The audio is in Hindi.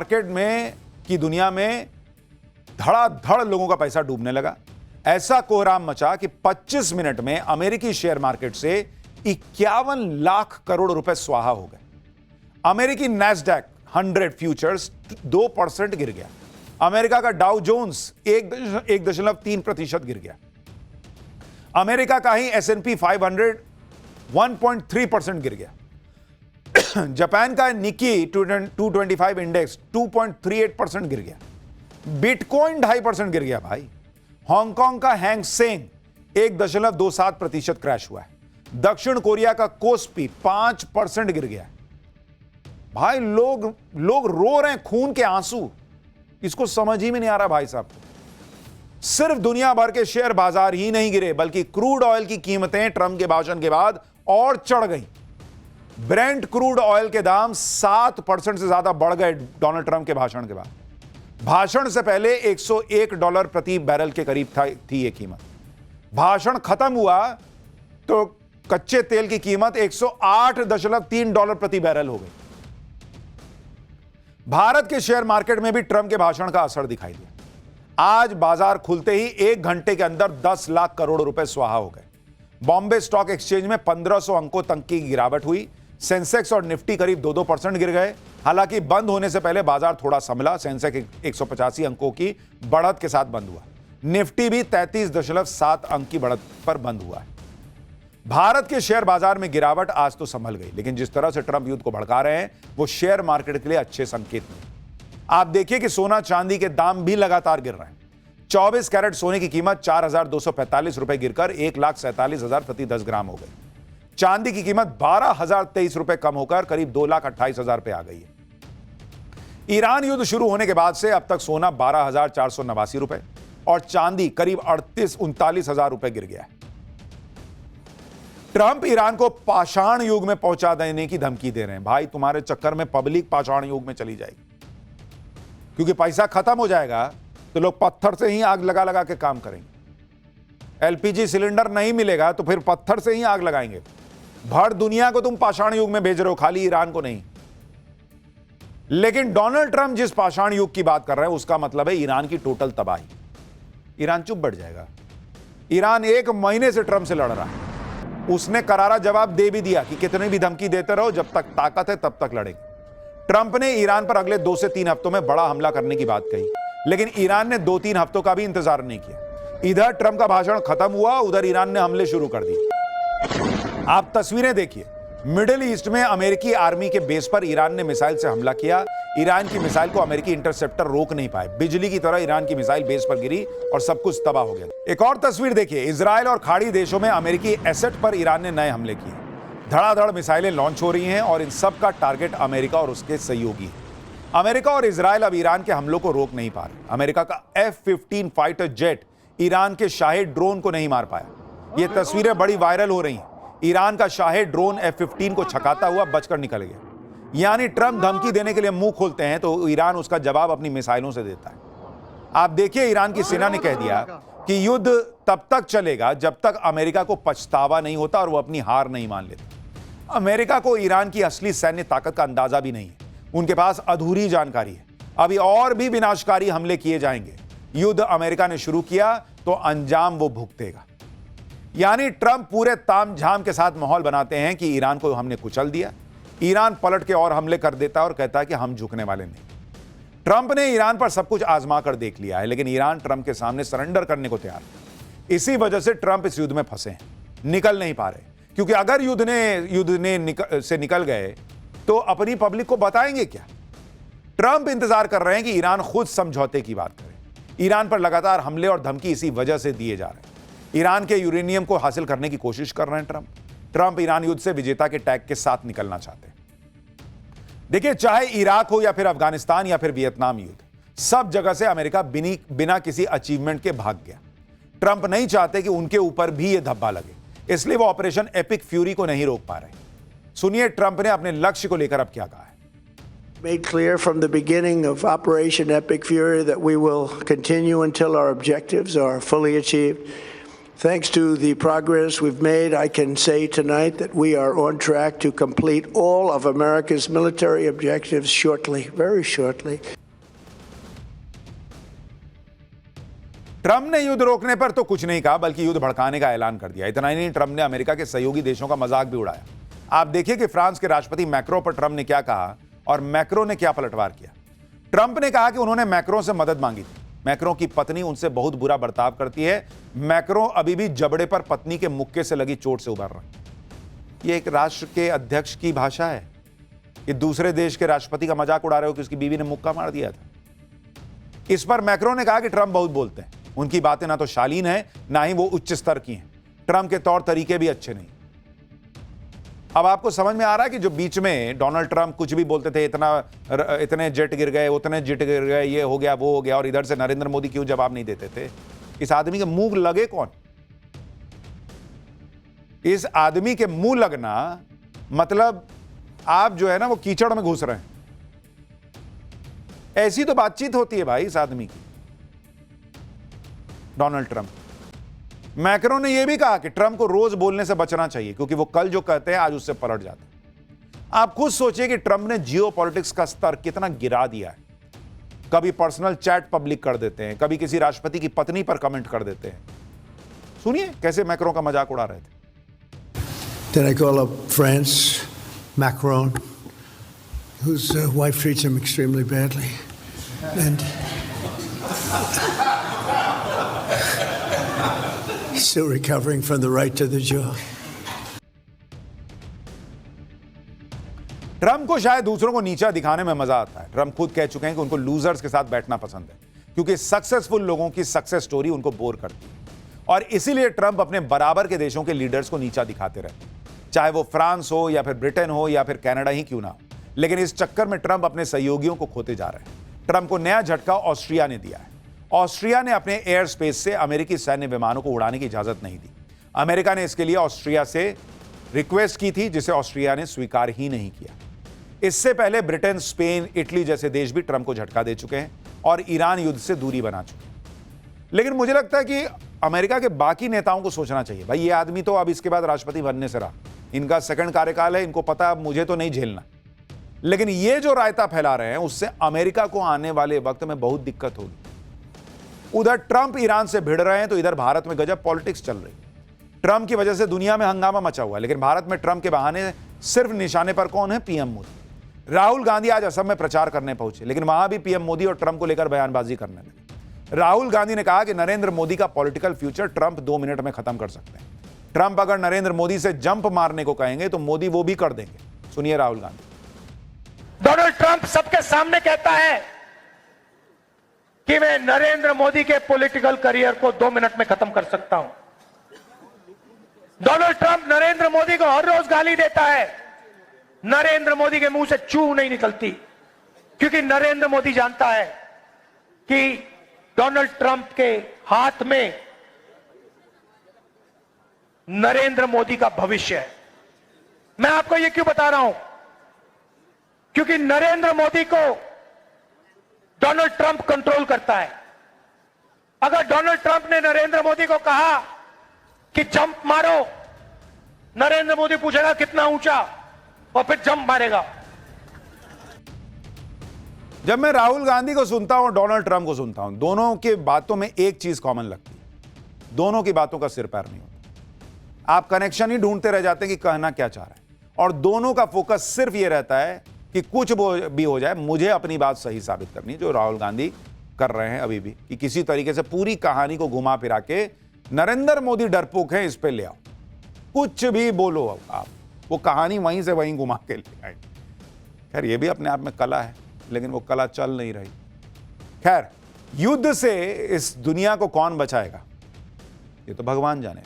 मार्केट में की दुनिया में धड़ाधड़ लोगों का पैसा डूबने लगा। ऐसा कोहराम मचा कि 25 मिनट में अमेरिकी शेयर मार्केट से 51 लाख करोड़ रुपए स्वाहा हो गए। अमेरिकी नैस्डैक 100 फ्यूचर्स 2% गिर गया। अमेरिका का डाउ जोन्स 1.3% गिर गया। अमेरिका का ही S&P 500 1.3% गिर गया। जापान का निकी 225 इंडेक्स 2.38% गिर गया। बिटकॉइन 2.5% गिर गया भाई। हांगकांग का हैंग सेंग 1.27% क्रैश हुआ है। दक्षिण कोरिया का कोस्पी 5% गिर गया। भाई लोग रो रहे हैं खून के आंसू। इसको समझ ही में नहीं आ रहा भाई साहब। सिर्फ दुनिया भर के शेयर बाजार ही नहीं गिरे, बल्कि क्रूड ऑयल की कीमतें ट्रंप के भाषण के बाद और चढ़ गई। ब्रेंट क्रूड ऑयल के दाम 7% से ज्यादा बढ़ गए डोनाल्ड ट्रंप के भाषण के बाद। भाषण से पहले $101 प्रति बैरल के करीब थी यह कीमत। भाषण खत्म हुआ तो कच्चे तेल की कीमत $108.3 प्रति बैरल हो गई। भारत के शेयर मार्केट में भी ट्रंप के भाषण का असर दिखाई दिया। आज बाजार खुलते ही 1 घंटे के अंदर 10 लाख करोड़ रुपए स्वाहा हो गए। बॉम्बे स्टॉक एक्सचेंज में 1500 अंकों तक की गिरावट हुई। सेंसेक्स और निफ्टी करीब 2-2% गिर गए। हालांकि बंद होने से पहले बाजार थोड़ा संभला। सेंसेक्स 185 अंकों की बढ़त के साथ बंद हुआ। निफ्टी भी 33.7 अंक की बढ़त पर बंद हुआ है। भारत के शेयर बाजार में गिरावट आज तो संभल गई, लेकिन जिस तरह से ट्रंप युद्ध को भड़का रहे हैं वो शेयर मार्केट के लिए अच्छे संकेत नहीं। आप देखिए कि सोना चांदी के दाम भी लगातार गिर रहे हैं। 24 कैरेट सोने की कीमत 4,245 रुपए गिरकर 1,47,000 प्रति 10 ग्राम हो गई। चांदी की कीमत 12,023 रुपए कम होकर करीब 2,28,000 पे आ गई है। ईरान युद्ध शुरू होने के बाद से अब तक सोना 12,489 रुपए और चांदी करीब 39,000 रुपए गिर गया है। ट्रंप ईरान को पाषाण युग में पहुंचा देने की धमकी दे रहे हैं। भाई तुम्हारे चक्कर में पब्लिक पाषाण युग में चली जाएगी, क्योंकि पैसा खत्म हो जाएगा तो लोग पत्थर से ही आग लगा लगा के काम करेंगे। एलपीजी सिलेंडर नहीं मिलेगा तो फिर पत्थर से ही आग लगाएंगे। भर दुनिया को तुम पाषाण युग में भेज रहे हो, खाली ईरान को नहीं। लेकिन डोनाल्ड ट्रंप जिस पाषाण युग की बात कर रहे हैं उसका मतलब है ईरान की टोटल तबाही। ईरान चुप बैठ जाएगा। ईरान 1 महीने से ट्रंप से लड़ रहा है। उसने करारा जवाब दे भी दिया कि कितनी भी धमकी देते रहो, जब तक ताकत है तब तक लड़ेंगे। ट्रंप ने ईरान पर अगले 2 से 3 हफ्तों में बड़ा हमला करने की बात कही, लेकिन ईरान ने 2-3 हफ्तों का भी इंतजार नहीं किया। इधर ट्रंप का भाषण खत्म हुआ, उधर ईरान ने हमले शुरू कर दिए। आप तस्वीरें देखिए। मिडिल ईस्ट में अमेरिकी आर्मी के बेस पर ईरान ने मिसाइल से हमला किया। ईरान की मिसाइल को अमेरिकी इंटरसेप्टर रोक नहीं पाए। बिजली की तरह ईरान की मिसाइल बेस पर गिरी और सब कुछ तबाह हो गया। एक और तस्वीर देखिए। इजराइल और खाड़ी देशों में अमेरिकी एसेट पर ईरान ने नए हमले किए। धड़ाधड़ मिसाइलें लॉन्च हो रही हैं और इन सब का टारगेट अमेरिका और उसके सहयोगी है। अमेरिका और इजराइल अब ईरान के हमलों को रोक नहीं पा रहे। अमेरिका का F-15 फाइटर जेट ईरान के शाहेद ड्रोन को नहीं मार पाया। ये तस्वीरें बड़ी वायरल हो रही हैं। ईरान का शाहेद ड्रोन F-15 को छकाता हुआ बचकर निकल गया। यानी ट्रंप धमकी देने के लिए मुंह खोलते हैं तो ईरान उसका जवाब अपनी मिसाइलों से देता है। आप देखिए, ईरान की सेना ने कह दिया कि युद्ध तब तक चलेगा जब तक अमेरिका को पछतावा नहीं होता और वो अपनी हार नहीं मान लेता। अमेरिका को ईरान की असली सैन्य ताकत का अंदाजा भी नहीं है। उनके पास अधूरी जानकारी है। अभी और भी विनाशकारी हमले किए जाएंगे। युद्ध अमेरिका ने शुरू किया तो अंजाम वो भुगतेगा। यानी ट्रंप पूरे तामझाम के साथ माहौल बनाते हैं कि ईरान को हमने कुचल दिया। ईरान पलट के और हमले कर देता है और कहता है कि हम झुकने वाले नहीं। ट्रंप ने ईरान पर सब कुछ आजमा कर देख लिया है, लेकिन ईरान ट्रंप के सामने सरेंडर करने को तैयार है। इसी वजह से ट्रंप इस युद्ध में फंसे हैं, निकल नहीं पा रहे। क्योंकि अगर युद्ध से निकल गए तो अपनी पब्लिक को बताएंगे क्या? ट्रंप इंतजार कर रहे हैं कि ईरान खुद समझौते की बात करे। ईरान पर लगातार हमले और धमकी इसी वजह से दिए जा रहे हैं। ईरान के यूरेनियम को हासिल करने की कोशिश कर रहे हैं ट्रंप ईरान युद्ध से विजेता के टैग के साथ निकलना चाहते हैं। देखिए, चाहे इराक हो या फिर अफगानिस्तान या फिर वियतनाम युद्ध, सब जगह से अमेरिका बिना किसी अचीवमेंट के भाग गया। ट्रंप नहीं चाहते कि उनके ऊपर भी यह धब्बा लगे, इसलिए वो ऑपरेशन एपिक फ्यूरी को नहीं रोक पा रहे। सुनिए ट्रंप ने अपने लक्ष्य को लेकर अब क्या कहा है। Made clear from the beginning of Operation Epic Fury that we will continue until our objectives are fully achieved. Thanks to the progress we've made, I can say tonight that we are on track to complete all of America's military objectives shortly, very shortly. Trump ने युद्ध रोकने पर तो कुछ नहीं कहा, बल्कि युद्ध भड़काने का ऐलान कर दिया। इतना ही नहीं, ट्रंप ने अमेरिका के सहयोगी देशों का मजाक भी उड़ाया। आप देखिए कि फ्रांस के राष्ट्रपति मैक्रो पर ट्रंप ने क्या कहा और मैक्रो ने क्या पलटवार किया। ट्रंप ने कहा कि उन्होंने मैक्रो से मदद मांगी थी। मैक्रो की पत्नी उनसे बहुत बुरा बर्ताव करती है। मैक्रो अभी भी जबड़े पर पत्नी के मुक्के से लगी चोट से उबर रहा है। यह एक राष्ट्र के अध्यक्ष की भाषा है कि दूसरे देश के राष्ट्रपति का मजाक उड़ा रहे हो कि उसकी बीवी ने मुक्का मार दिया था। इस पर मैक्रो ने कहा कि ट्रंप बहुत बोलते हैं, उनकी बातें ना तो शालीन है ना ही वो उच्च स्तर की हैं। ट्रंप के तौर तरीके भी अच्छे नहीं। अब आपको समझ में आ रहा है कि जो बीच में डोनाल्ड ट्रंप कुछ भी बोलते थे, इतने जेट गिर गए, उतने जेट गिर गए, ये हो गया वो हो गया, और इधर से नरेंद्र मोदी क्यों जवाब नहीं देते थे। इस आदमी के मुंह लगे कौन? इस आदमी के मुंह लगना मतलब आप जो है ना वो कीचड़ में घुस रहे हैं। ऐसी तो बातचीत होती है भाई इस आदमी की। Donald Trump. मैक्रो ने यह भी कहा कि ट्रंप को रोज बोलने से बचना चाहिए, क्योंकि वो कल जो कहते हैं आज उससे पलट जाते हैं। आप खुद सोचिए कि ट्रंप ने जियोपॉलिटिक्स का स्तर कितना गिरा दिया है। कभी पर्सनल चैट पब्लिक कर देते हैं, कभी किसी राष्ट्रपति की पत्नी पर कमेंट कर देते हैं। सुनिए कैसे मैक्रो का मजाक उड़ा रहे थे। Then I call up France, Macron, whose wife treats him extremely badly, and still recovering from the right to the jaw. Trump को शायद दूसरों को नीचा दिखाने में मजा आता है। ट्रंप खुद कह चुके हैं कि उनको लूजर्स के साथ बैठना पसंद है, क्योंकि सक्सेसफुल लोगों की सक्सेस स्टोरी उनको बोर करती है, और इसीलिए ट्रंप अपने बराबर के देशों के लीडर्स को नीचा दिखाते रहते हैं, चाहे वो फ्रांस हो या फिर ब्रिटेन हो या फिर कनाडा ही क्यों ना हो। लेकिन इस चक्कर में ट्रंप अपने सहयोगियों को खोते जा रहे हैं। ट्रंप को नया झटका ऑस्ट्रिया ने दिया है। ऑस्ट्रिया ने अपने एयर स्पेस से अमेरिकी सैन्य विमानों को उड़ाने की इजाजत नहीं दी। अमेरिका ने इसके लिए ऑस्ट्रिया से रिक्वेस्ट की थी, जिसे ऑस्ट्रिया ने स्वीकार ही नहीं किया। इससे पहले ब्रिटेन, स्पेन, इटली जैसे देश भी ट्रंप को झटका दे चुके हैं और ईरान युद्ध से दूरी बना चुके हैं। लेकिन मुझे लगता है कि अमेरिका के बाकी नेताओं को सोचना चाहिए, भाई ये आदमी तो अब इसके बाद राष्ट्रपति बनने से रहा, इनका सेकंड कार्यकाल है, इनको पता है मुझे तो नहीं झेलना। लेकिन ये जो रायता फैला रहे हैं उससे अमेरिका को आने वाले वक्त में बहुत दिक्कत होगी। उधर ट्रंप ईरान से भिड़ रहे हैं तो इधर भारत में गजब पॉलिटिक्स चल रही है। ट्रंप की वजह से दुनिया में हंगामा मचा हुआ है, लेकिन भारत में ट्रंप के बहाने सिर्फ निशाने पर कौन है? पीएम मोदी। राहुल गांधी आज असम में प्रचार करने पहुंचे, लेकिन वहां भी पीएम मोदी और ट्रंप को लेकर बयानबाजी करने लगे। राहुल गांधी ने कहा कि नरेंद्र मोदी का पॉलिटिकल फ्यूचर ट्रंप 2 मिनट में खत्म कर सकते हैं। ट्रंप अगर नरेंद्र मोदी से जंप मारने को कहेंगे तो मोदी वो भी कर देंगे। सुनिए राहुल गांधी। डोनाल्ड ट्रंप सबके सामने कहता है कि मैं नरेंद्र मोदी के पॉलिटिकल करियर को 2 मिनट में खत्म कर सकता हूं। डोनाल्ड ट्रंप नरेंद्र मोदी को हर रोज गाली देता है। नरेंद्र मोदी के मुंह से चू नहीं निकलती, क्योंकि नरेंद्र मोदी जानता है कि डोनाल्ड ट्रंप के हाथ में नरेंद्र मोदी का भविष्य है। मैं आपको यह क्यों बता रहा हूं? क्योंकि नरेंद्र मोदी को डोनाल्ड ट्रंप कंट्रोल करता है। अगर डोनाल्ड ट्रंप ने नरेंद्र मोदी को कहा कि जंप मारो, नरेंद्र मोदी पूछेगा कितना ऊंचा, और फिर जंप मारेगा। जब मैं राहुल गांधी को सुनता हूं और डोनाल्ड ट्रंप को सुनता हूं, दोनों के बातों में एक चीज कॉमन लगती है, दोनों की बातों का सिर पैर नहीं होता। आप कनेक्शन ही ढूंढते रह जाते हैं कि कहना क्या चाह रहा है, और दोनों का फोकस सिर्फ ये रहता है कि कुछ भी हो जाए, मुझे अपनी बात सही साबित करनी, जो राहुल गांधी कर रहे हैं अभी भी, कि किसी तरीके से पूरी कहानी को घुमा फिरा के नरेंद्र मोदी डरपोक है, इस पे ले आओ, कुछ भी बोलो आप, वो कहानी वहीं से वहीं घुमा के ले आए। खैर ये भी अपने आप में कला है, लेकिन वो कला चल नहीं रही। खैर युद्ध से इस दुनिया को कौन बचाएगा, ये तो भगवान जाने।